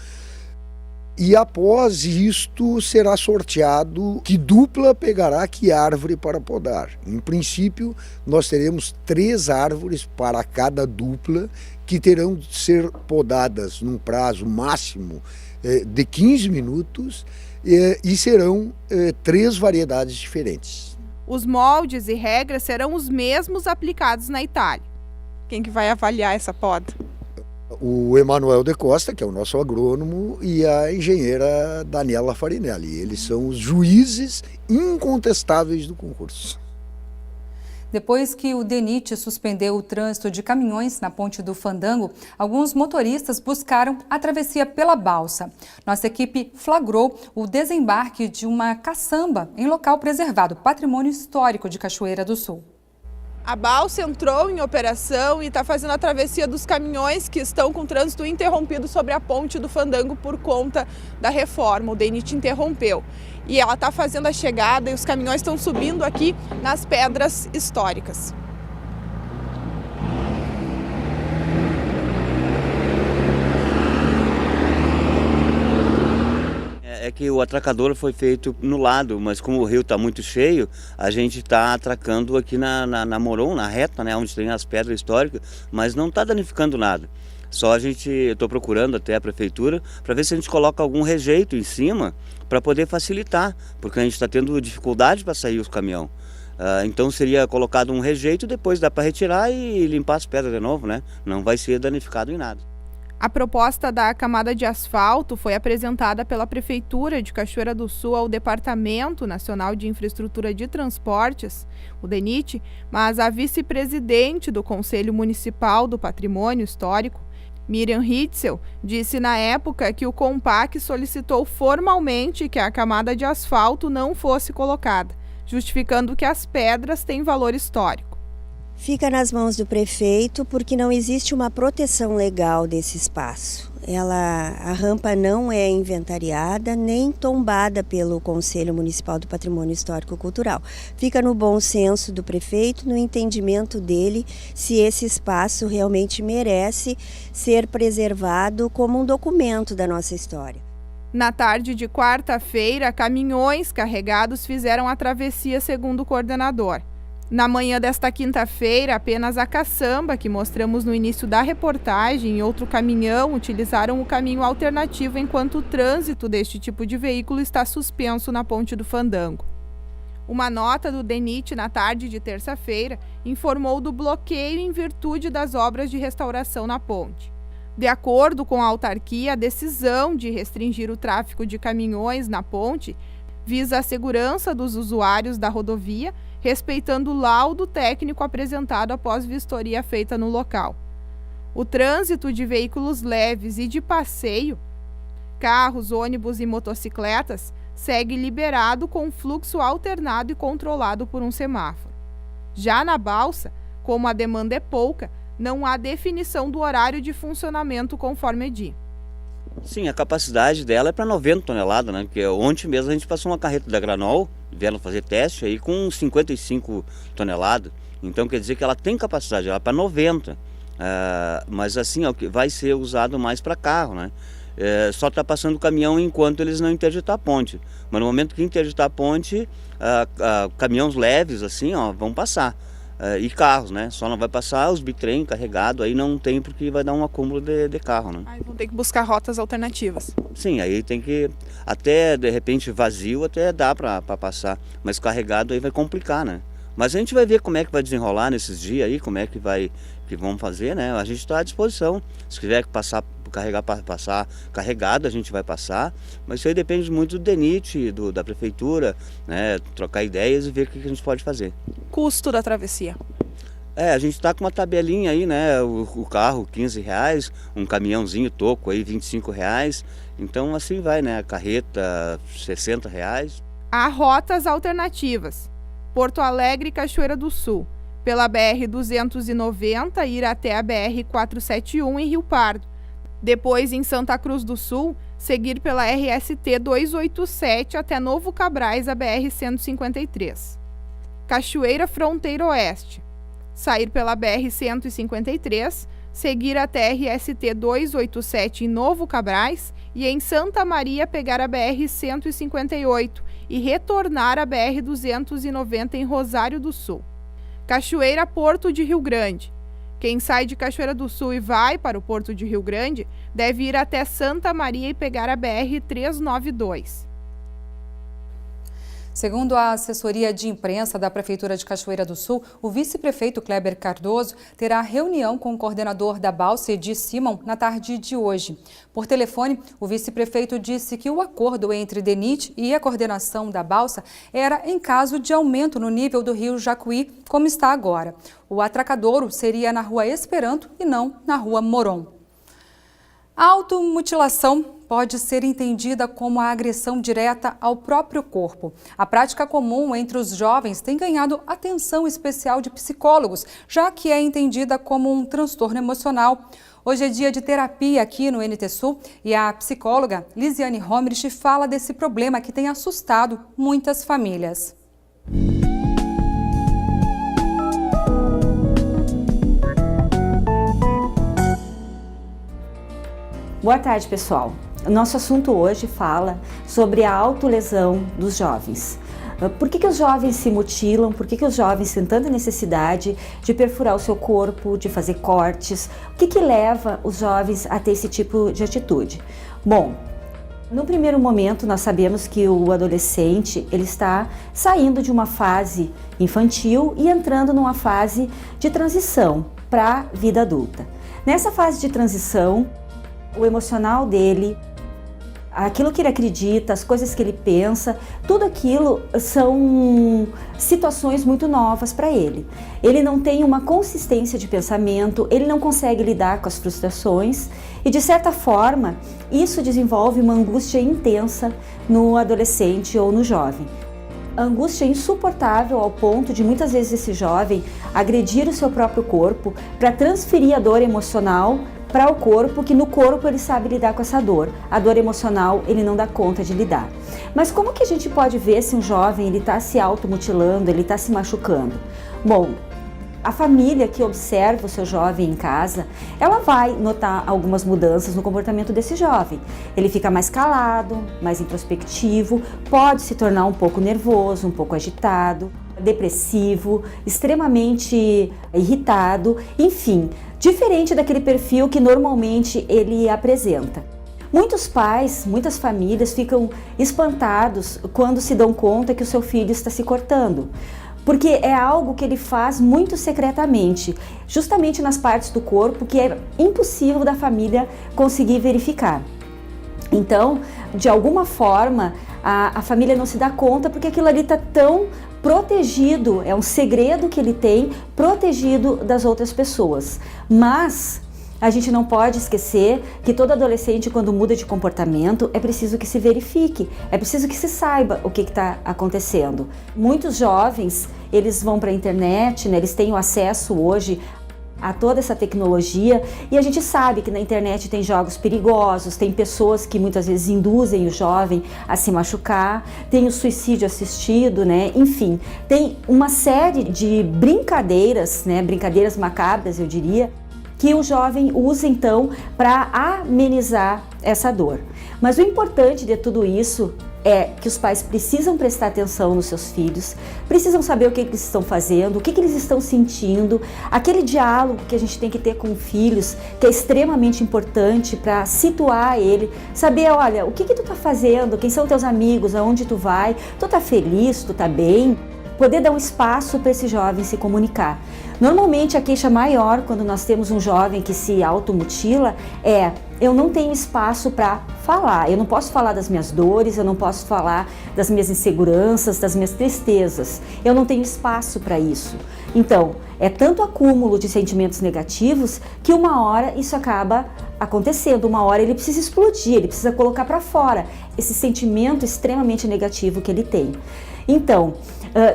e após isto será sorteado que dupla pegará que árvore para podar. Em princípio, nós teremos 3 árvores para cada dupla que terão de ser podadas num prazo máximo de 15 minutos e serão 3 variedades diferentes. Os moldes e regras serão os mesmos aplicados na Itália. Quem que vai avaliar essa poda? O Emanuel de Costa, que é o nosso agrônomo, e a engenheira Daniela Farinelli. Eles são os juízes incontestáveis do concurso. Depois que o DENIT suspendeu o trânsito de caminhões na Ponte do Fandango, alguns motoristas buscaram a travessia pela balsa. Nossa equipe flagrou o desembarque de uma caçamba em local preservado, patrimônio histórico de Cachoeira do Sul. A balsa entrou em operação e está fazendo a travessia dos caminhões que estão com trânsito interrompido sobre a Ponte do Fandango por conta da reforma. O DENIT interrompeu. E ela está fazendo a chegada e os caminhões estão subindo aqui nas pedras históricas. É que o atracador foi feito no lado, mas como o rio está muito cheio, a gente está atracando aqui na Moron, na reta, né, onde tem as pedras históricas, mas não está danificando nada. Só eu estou procurando até a prefeitura para ver se a gente coloca algum rejeito em cima para poder facilitar, porque a gente está tendo dificuldade para sair os caminhões. Então seria colocado um rejeito, depois dá para retirar e limpar as pedras de novo, né? Não vai ser danificado em nada. A proposta da camada de asfalto foi apresentada pela Prefeitura de Cachoeira do Sul ao Departamento Nacional de Infraestrutura de Transportes, o DENIT, mas a vice-presidente do Conselho Municipal do Patrimônio Histórico, Miriam Hitzel, disse na época que o CONPAC solicitou formalmente que a camada de asfalto não fosse colocada, justificando que as pedras têm valor histórico. Fica nas mãos do prefeito porque não existe uma proteção legal desse espaço. A rampa não é inventariada nem tombada pelo Conselho Municipal do Patrimônio Histórico-Cultural. Fica no bom senso do prefeito, no entendimento dele, se esse espaço realmente merece ser preservado como um documento da nossa história. Na tarde de quarta-feira, caminhões carregados fizeram a travessia, segundo o coordenador. Na manhã desta quinta-feira, apenas a caçamba, que mostramos no início da reportagem, e outro caminhão utilizaram o caminho alternativo enquanto o trânsito deste tipo de veículo está suspenso na Ponte do Fandango. Uma nota do DENIT na tarde de terça-feira informou do bloqueio em virtude das obras de restauração na ponte. De acordo com a autarquia, a decisão de restringir o tráfego de caminhões na ponte visa a segurança dos usuários da rodovia, respeitando o laudo técnico apresentado após vistoria feita no local. O trânsito de veículos leves e de passeio, carros, ônibus e motocicletas, segue liberado com fluxo alternado e controlado por um semáforo. Já na balsa, como a demanda é pouca, não há definição do horário de funcionamento conforme EDI. Sim, a capacidade dela é para 90 toneladas, né? Porque ontem mesmo a gente passou uma carreta da Granol, vieram fazer teste aí com 55 toneladas. Então quer dizer que ela tem capacidade, ela é para 90. Mas assim, vai ser usado mais para carro, né? Só está passando o caminhão enquanto eles não interditar a ponte. Mas no momento que interditar a ponte, caminhões leves assim, vão passar. E carros, né? Só não vai passar os bitrem carregados, aí não tem porque vai dar um acúmulo de carro, né? Aí vão ter que buscar rotas alternativas. Sim, aí tem que, até de repente vazio até dá para passar, mas carregado aí vai complicar, né? Mas a gente vai ver como é que vai desenrolar nesses dias aí, como é que vão fazer, né? A gente está à disposição, se quiser passar carregado, a gente vai passar, mas isso aí depende muito do DENIT, da prefeitura, né? Trocar ideias e ver o que a gente pode fazer. Custo da travessia? A gente está com uma tabelinha aí, né? O carro R$15, um caminhãozinho toco aí R$25, então assim vai, né? A carreta R$60. Há rotas alternativas. Porto Alegre e Cachoeira do Sul, pela BR-290 ir até a BR-471 em Rio Pardo. Depois, em Santa Cruz do Sul, seguir pela RST-287 até Novo Cabrais, a BR-153. Cachoeira Fronteira Oeste, sair pela BR-153, seguir até RST-287 em Novo Cabrais e em Santa Maria pegar a BR-158 e retornar a BR-290 em Rosário do Sul. Cachoeira Porto de Rio Grande. Quem sai de Cachoeira do Sul e vai para o Porto de Rio Grande deve ir até Santa Maria e pegar a BR-392. Segundo a assessoria de imprensa da Prefeitura de Cachoeira do Sul, o vice-prefeito Kleber Cardoso terá reunião com o coordenador da balsa, Edi Simon, na tarde de hoje. Por telefone, o vice-prefeito disse que o acordo entre DENIT e a coordenação da balsa era em caso de aumento no nível do rio Jacuí, como está agora. O atracadouro seria na Rua Esperanto e não na Rua Moron. A automutilação pode ser entendida como a agressão direta ao próprio corpo. A prática comum entre os jovens tem ganhado atenção especial de psicólogos, já que é entendida como um transtorno emocional. Hoje é dia de terapia aqui no NT Sul e a psicóloga Lisiane Romerich fala desse problema que tem assustado muitas famílias. Boa tarde, pessoal. O nosso assunto hoje fala sobre a autolesão dos jovens. Por que os jovens se mutilam? Por que os jovens têm tanta necessidade de perfurar o seu corpo, de fazer cortes? O que leva os jovens a ter esse tipo de atitude? Bom, no primeiro momento nós sabemos que o adolescente ele está saindo de uma fase infantil e entrando numa fase de transição para a vida adulta. Nessa fase de transição, o emocional dele, aquilo que ele acredita, as coisas que ele pensa, tudo aquilo são situações muito novas para ele. Ele não tem uma consistência de pensamento, ele não consegue lidar com as frustrações e, de certa forma, isso desenvolve uma angústia intensa no adolescente ou no jovem. a angústia é insuportável ao ponto de muitas vezes esse jovem agredir o seu próprio corpo para transferir a dor emocional para o corpo, que no corpo ele sabe lidar com essa dor. A dor emocional ele não dá conta de lidar. Mas como que a gente pode ver se um jovem ele está se automutilando, ele está se machucando? Bom, a família que observa o seu jovem em casa, ela vai notar algumas mudanças no comportamento desse jovem. Ele fica mais calado, mais introspectivo, pode se tornar um pouco nervoso, um pouco agitado, depressivo, extremamente irritado, enfim, diferente daquele perfil que normalmente ele apresenta. Muitos pais, muitas famílias ficam espantados quando se dão conta que o seu filho está se cortando. Porque é algo que ele faz muito secretamente, justamente nas partes do corpo que é impossível da família conseguir verificar. Então, de alguma forma, a família não se dá conta porque aquilo ali está tão protegido, é um segredo que ele tem, protegido das outras pessoas. Mas a gente não pode esquecer que todo adolescente, quando muda de comportamento, é preciso que se verifique, é preciso que se saiba o que está acontecendo. Muitos jovens, eles vão para a internet, né, eles têm o acesso hoje a toda essa tecnologia e a gente sabe que na internet tem jogos perigosos, tem pessoas que muitas vezes induzem o jovem a se machucar, tem o suicídio assistido, né? Enfim, tem uma série de brincadeiras, né? Brincadeiras macabras, eu diria, que o jovem usa então para amenizar essa dor. Mas o importante de tudo isso é que os pais precisam prestar atenção nos seus filhos, precisam saber o que eles estão fazendo, o que eles estão sentindo, aquele diálogo que a gente tem que ter com filhos, que é extremamente importante para situar ele, saber, olha, o que tu tá fazendo, quem são teus amigos, aonde tu vai, tu tá feliz, tu tá bem, poder dar um espaço para esse jovem se comunicar. Normalmente a queixa maior quando nós temos um jovem que se automutila é: eu não tenho espaço para falar, eu não posso falar das minhas dores, eu não posso falar das minhas inseguranças, das minhas tristezas, eu não tenho espaço para isso. Então, é tanto acúmulo de sentimentos negativos que uma hora isso acaba acontecendo, uma hora ele precisa explodir, ele precisa colocar para fora esse sentimento extremamente negativo que ele tem. Então,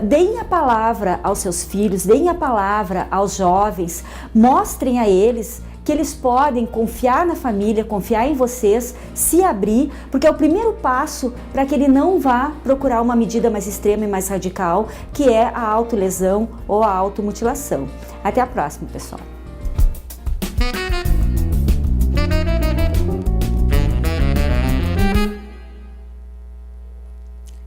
deem a palavra aos seus filhos, deem a palavra aos jovens, mostrem a eles que eles podem confiar na família, confiar em vocês, se abrir, porque é o primeiro passo para que ele não vá procurar uma medida mais extrema e mais radical, que é a autolesão ou a automutilação. Até a próxima, pessoal.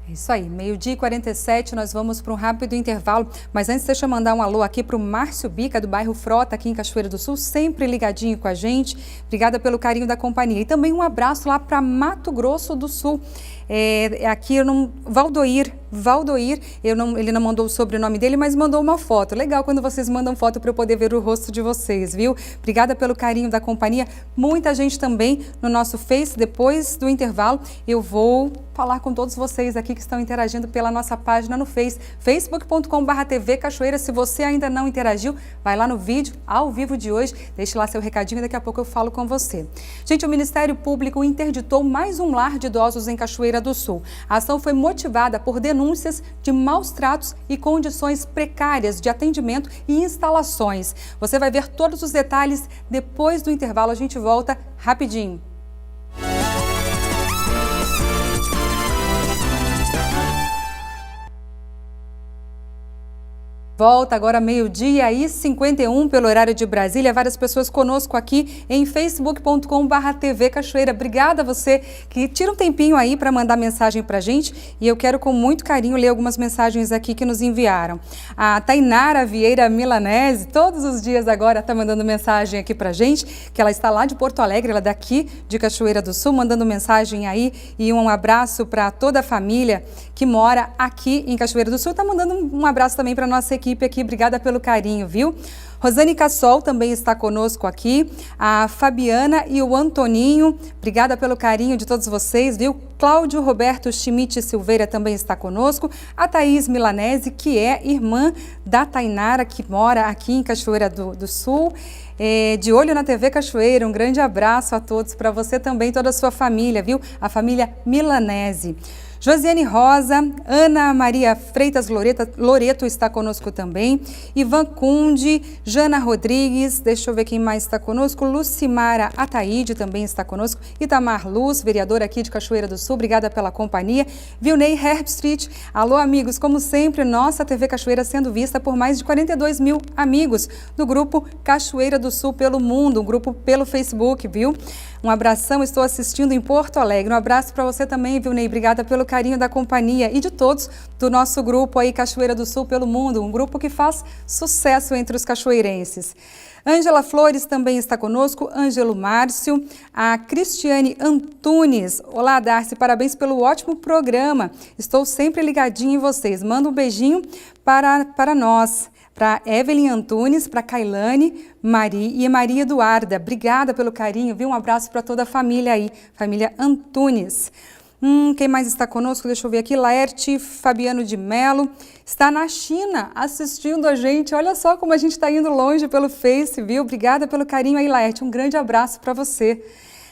Isso aí, 12h47, nós vamos para um rápido intervalo, mas antes deixa eu mandar um alô aqui para o Márcio Bica, do bairro Frota, aqui em Cachoeira do Sul, sempre ligadinho com a gente, obrigada pelo carinho da companhia. E também um abraço lá para Mato Grosso do Sul, aqui eu não... Valdoir, ele não mandou o sobrenome dele, mas mandou uma foto. Legal quando vocês mandam foto para eu poder ver o rosto de vocês, viu? Obrigada pelo carinho da companhia. Muita gente também no nosso Face. Depois do intervalo, eu vou falar com todos vocês aqui que estão interagindo pela nossa página no Face, facebook.com/TV Cachoeira. Se você ainda não interagiu, vai lá no vídeo, ao vivo de hoje, deixe lá seu recadinho e daqui a pouco eu falo com você. Gente, o Ministério Público interditou mais um lar de idosos em Cachoeira do Sul. A ação foi motivada por denúncias de maus tratos e condições precárias de atendimento e instalações. Você vai ver todos os detalhes depois do intervalo. A gente volta rapidinho. Volta agora 12h51 pelo horário de Brasília. Várias pessoas conosco aqui em facebook.com/TV Cachoeira. Obrigada a você que tira um tempinho aí para mandar mensagem para a gente. E eu quero com muito carinho ler algumas mensagens aqui que nos enviaram. A Tainara Vieira Milanese, todos os dias agora está mandando mensagem aqui para a gente, que ela está lá de Porto Alegre, ela é daqui de Cachoeira do Sul, mandando mensagem aí. E um abraço para toda a família que mora aqui em Cachoeira do Sul. Está mandando um abraço também para a nossa equipe aqui, obrigada pelo carinho, viu? Rosane Cassol também está conosco aqui, a Fabiana e o Antoninho, obrigada pelo carinho de todos vocês, viu? Cláudio Roberto Schmidt Silveira também está conosco, a Thaís Milanese, que é irmã da Tainara, que mora aqui em Cachoeira do Sul, de olho na TV Cachoeira. Um grande abraço a todos, para você também, toda a sua família, viu? A família Milanese. Josiane Rosa, Ana Maria Freitas Loreto está conosco também, Ivan Cunde, Jana Rodrigues, deixa eu ver quem mais está conosco, Lucimara Ataíde também está conosco, Itamar Luz, vereadora aqui de Cachoeira do Sul, obrigada pela companhia, Vilney Herbstreet, alô amigos, como sempre, nossa TV Cachoeira sendo vista por mais de 42 mil amigos do grupo Cachoeira do Sul pelo mundo, um grupo pelo Facebook, viu? Um abração, estou assistindo em Porto Alegre. Um abraço para você também, Vilney. Obrigada pelo carinho da companhia e de todos do nosso grupo aí, Cachoeira do Sul pelo mundo. Um grupo que faz sucesso entre os cachoeirenses. Ângela Flores também está conosco, Ângelo Márcio, a Cristiane Antunes. Olá, Darcy, parabéns pelo ótimo programa. Estou sempre ligadinho em vocês. Manda um beijinho para nós. Para Evelyn Antunes, para Kailane, Maria Eduarda. Obrigada pelo carinho, viu? Um abraço para toda a família aí, família Antunes. Quem mais está conosco? Deixa eu ver aqui. Laerte Fabiano de Melo está na China assistindo a gente. Olha só como a gente está indo longe pelo Face, viu? Obrigada pelo carinho aí, Laerte. Um grande abraço para você.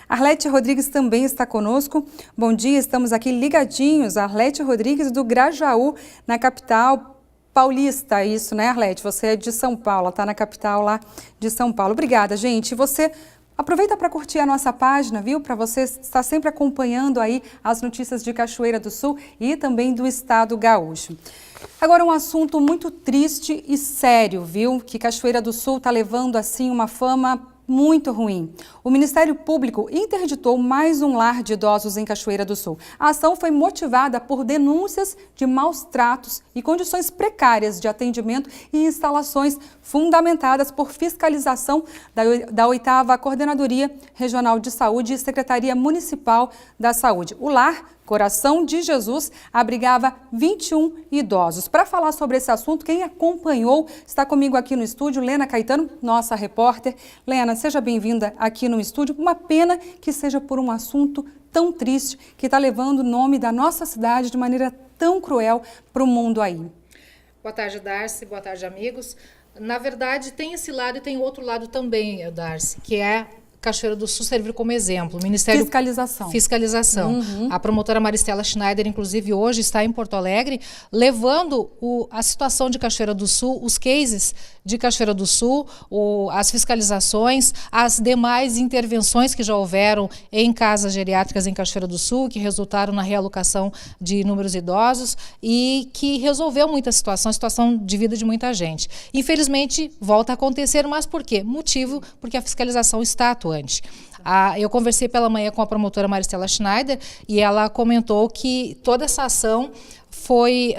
Arlete Rodrigues também está conosco. Bom dia, estamos aqui ligadinhos. Arlete Rodrigues do Grajaú, na capital paulista, isso, né, Arlete? Você é de São Paulo, está na capital lá de São Paulo. Obrigada, gente. Você aproveita para curtir a nossa página, viu? Para você estar sempre acompanhando aí as notícias de Cachoeira do Sul e também do estado gaúcho. Agora, um assunto muito triste e sério, viu? Que Cachoeira do Sul está levando, assim, uma fama muito ruim. O Ministério Público interditou mais um lar de idosos em Cachoeira do Sul. A ação foi motivada por denúncias de maus tratos e condições precárias de atendimento e instalações fundamentadas por fiscalização da 8ª Coordenadoria Regional de Saúde e Secretaria Municipal da Saúde. O lar Coração de Jesus abrigava 21 idosos. Para falar sobre esse assunto, quem acompanhou está comigo aqui no estúdio, Lena Caetano, nossa repórter. Lena, seja bem-vinda aqui no estúdio. Uma pena que seja por um assunto tão triste, que está levando o nome da nossa cidade de maneira tão cruel para o mundo aí. Boa tarde, Darcy. Boa tarde, amigos. Na verdade, tem esse lado e tem outro lado também, Darcy, que é Cachoeira do Sul servir como exemplo. O Ministério Fiscalização. Uhum. A promotora Maristela Schneider, inclusive, hoje está em Porto Alegre, levando a situação de Cachoeira do Sul, os cases de Cachoeira do Sul, as fiscalizações, as demais intervenções que já houveram em casas geriátricas em Cachoeira do Sul, que resultaram na realocação de inúmeros idosos e que resolveu muita situação, a situação de vida de muita gente. Infelizmente, volta a acontecer, mas por quê? Porque a fiscalização está atuando. Eu conversei pela manhã com a promotora Maristela Schneider e ela comentou que toda essa ação foi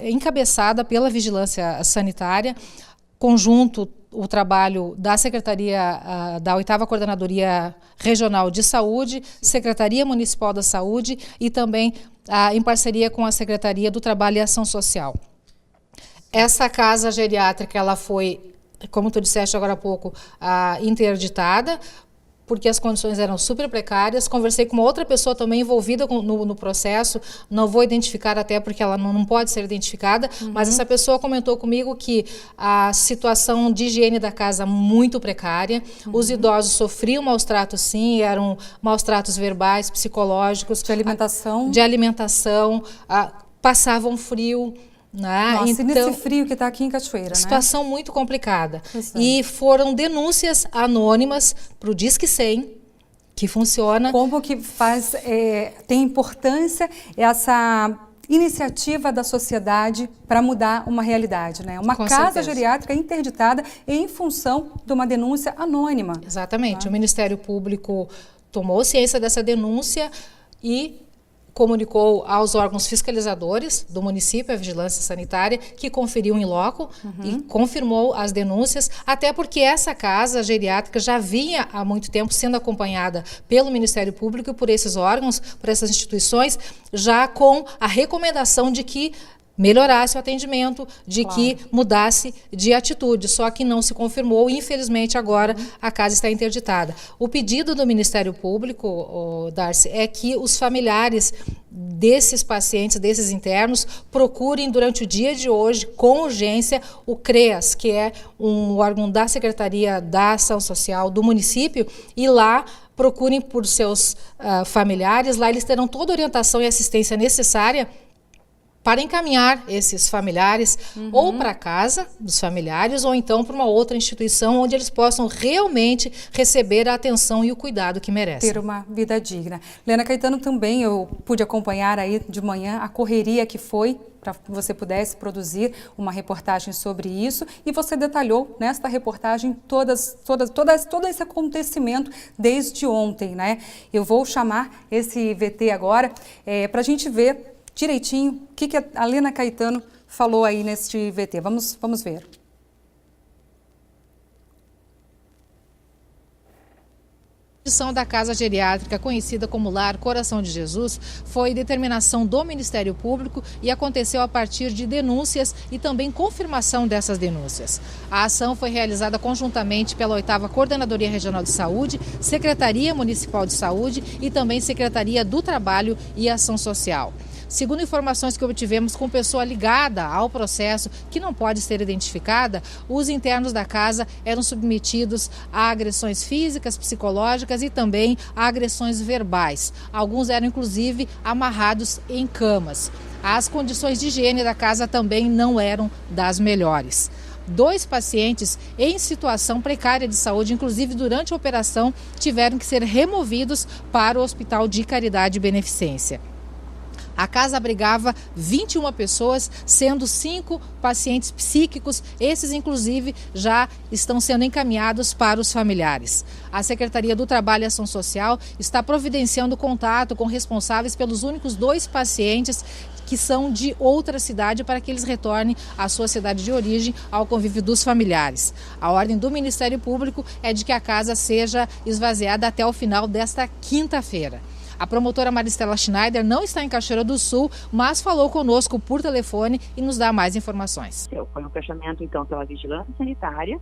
encabeçada pela Vigilância Sanitária, conjunto o trabalho da Secretaria, da 8ª Coordenadoria Regional de Saúde, Secretaria Municipal da Saúde e também em parceria com a Secretaria do Trabalho e Ação Social. Essa casa geriátrica, ela foi, como tu disseste agora há pouco, interditada, porque as condições eram super precárias. Conversei com uma outra pessoa também envolvida no processo, não vou identificar até porque ela não pode ser identificada, mas essa pessoa comentou comigo que a situação de higiene da casa muito precária, os idosos sofriam maus tratos sim, eram maus tratos verbais, psicológicos, de alimentação, passavam frio. Nossa, então, nesse frio que está aqui em Cachoeira, situação muito complicada. E foram denúncias anônimas para o Disque 100, que funciona. Como que tem importância essa iniciativa da sociedade para mudar uma realidade, né? Uma casa geriátrica interditada em função de uma denúncia anônima. Exatamente. O Ministério Público tomou ciência dessa denúncia e comunicou aos órgãos fiscalizadores do município, a Vigilância Sanitária, que conferiu em loco e confirmou as denúncias, até porque essa casa geriátrica já vinha há muito tempo sendo acompanhada pelo Ministério Público e por esses órgãos, por essas instituições, já com a recomendação de que melhorasse o atendimento, de Claro. que mudasse de atitude, só que não se confirmou e infelizmente agora a casa está interditada. O pedido do Ministério Público, Darcy, é que os familiares desses pacientes, desses internos, procurem durante o dia de hoje, com urgência, o CREAS, que é um órgão da Secretaria da Ação Social do município, e lá procurem por seus familiares, lá eles terão toda a orientação e assistência necessária para encaminhar esses familiares ou para a casa dos familiares ou então para uma outra instituição onde eles possam realmente receber a atenção e o cuidado que merecem. Ter uma vida digna. Lena Caetano, também eu pude acompanhar aí de manhã a correria que foi para que você pudesse produzir uma reportagem sobre isso, e você detalhou nesta reportagem todo esse acontecimento desde ontem, né? Eu vou chamar esse VT agora para a gente ver direitinho o que a Lena Caetano falou aí neste VT. Vamos ver. A edição da Casa Geriátrica, conhecida como Lar Coração de Jesus, foi determinação do Ministério Público e aconteceu a partir de denúncias e também confirmação dessas denúncias. A ação foi realizada conjuntamente pela 8ª Coordenadoria Regional de Saúde, Secretaria Municipal de Saúde e também Secretaria do Trabalho e Ação Social. Segundo informações que obtivemos com pessoa ligada ao processo, que não pode ser identificada, os internos da casa eram submetidos a agressões físicas, psicológicas e também a agressões verbais. Alguns eram, inclusive, amarrados em camas. As condições de higiene da casa também não eram das melhores. 2 pacientes em situação precária de saúde, inclusive durante a operação, tiveram que ser removidos para o Hospital de Caridade e Beneficência. A casa abrigava 21 pessoas, sendo 5 pacientes psíquicos. Esses, inclusive, já estão sendo encaminhados para os familiares. A Secretaria do Trabalho e Ação Social está providenciando contato com responsáveis pelos únicos 2 pacientes que são de outra cidade para que eles retornem à sua cidade de origem, ao convívio dos familiares. A ordem do Ministério Público é de que a casa seja esvaziada até o final desta quinta-feira. A promotora Maristela Schneider não está em Cachoeira do Sul, mas falou conosco por telefone e nos dá mais informações. Foi um fechamento, então, pela Vigilância Sanitária.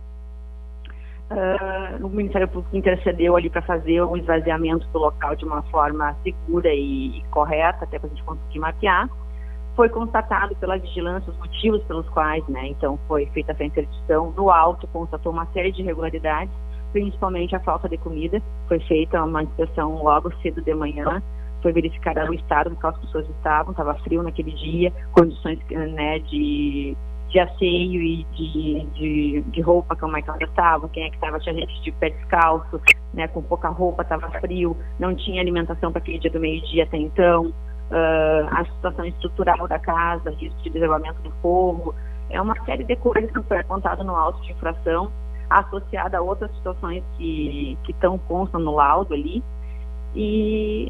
O Ministério Público intercedeu ali para fazer o esvaziamento do local de uma forma segura e correta, até para a gente conseguir mapear. Foi constatado pela Vigilância os motivos pelos quais, né, então, foi feita essa interdição. No auto, constatou uma série de irregularidades, principalmente a falta de comida. Foi feita uma inspeção logo cedo de manhã, foi verificado o estado no qual as pessoas estavam, estava frio naquele dia, condições, né, de asseio e de roupa, como é que elas estavam, quem é que estava, tinha gente de pé descalço, né, com pouca roupa, estava frio, não tinha alimentação para aquele dia do meio-dia até então, a situação estrutural da casa, risco de desabamento do forro, é uma série de coisas que foi apontado no auto de infração, associada a outras situações que constam no laudo ali, e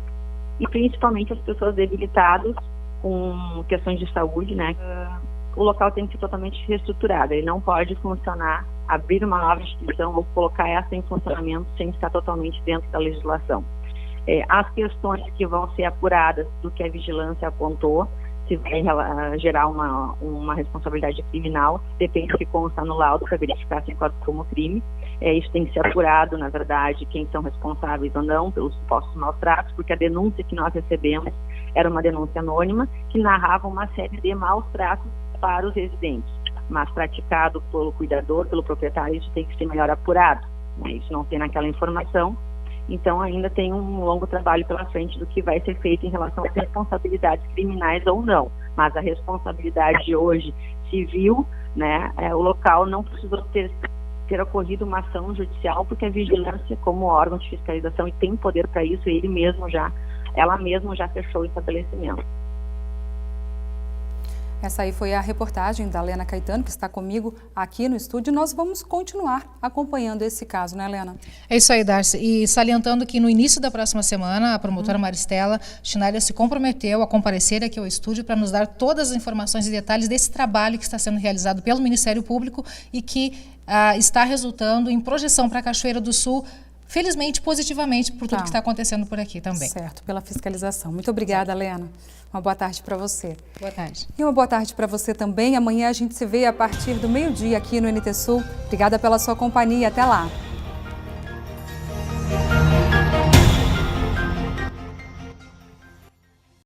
principalmente as pessoas debilitadas com questões de saúde, né? O local tem que ser totalmente reestruturado, ele não pode funcionar, abrir uma nova instituição ou colocar essa em funcionamento sem estar totalmente dentro da legislação. As questões que vão ser apuradas do que a vigilância apontou, se vai gerar uma responsabilidade criminal, depende do que consta no laudo para verificar se enquadra como crime. Isso tem que ser apurado, na verdade, quem são responsáveis ou não pelos supostos maus tratos, porque a denúncia que nós recebemos era uma denúncia anônima que narrava uma série de maus tratos para os residentes, mas praticado pelo cuidador, pelo proprietário, isso tem que ser melhor apurado, né? Isso não tem naquela informação. Então, ainda tem um longo trabalho pela frente do que vai ser feito em relação às responsabilidades criminais ou não. Mas a responsabilidade hoje civil, né, o local não precisou ter ocorrido uma ação judicial, porque a vigilância, como órgão de fiscalização, e tem poder para isso, ela mesma já fechou o estabelecimento. Essa aí foi a reportagem da Lena Caetano, que está comigo aqui no estúdio. Nós vamos continuar acompanhando esse caso, né, Lena? É isso aí, Darcy. E salientando que no início da próxima semana, a promotora Maristela Schneider se comprometeu a comparecer aqui ao estúdio para nos dar todas as informações e detalhes desse trabalho que está sendo realizado pelo Ministério Público e que está resultando em projeção para Cachoeira do Sul felizmente, positivamente, por tudo que está acontecendo por aqui também. Certo, pela fiscalização. Muito obrigada, Lena. Uma boa tarde para você. Boa tarde. E uma boa tarde para você também. Amanhã a gente se vê a partir do meio-dia aqui no NT Sul. Obrigada pela sua companhia. Até lá.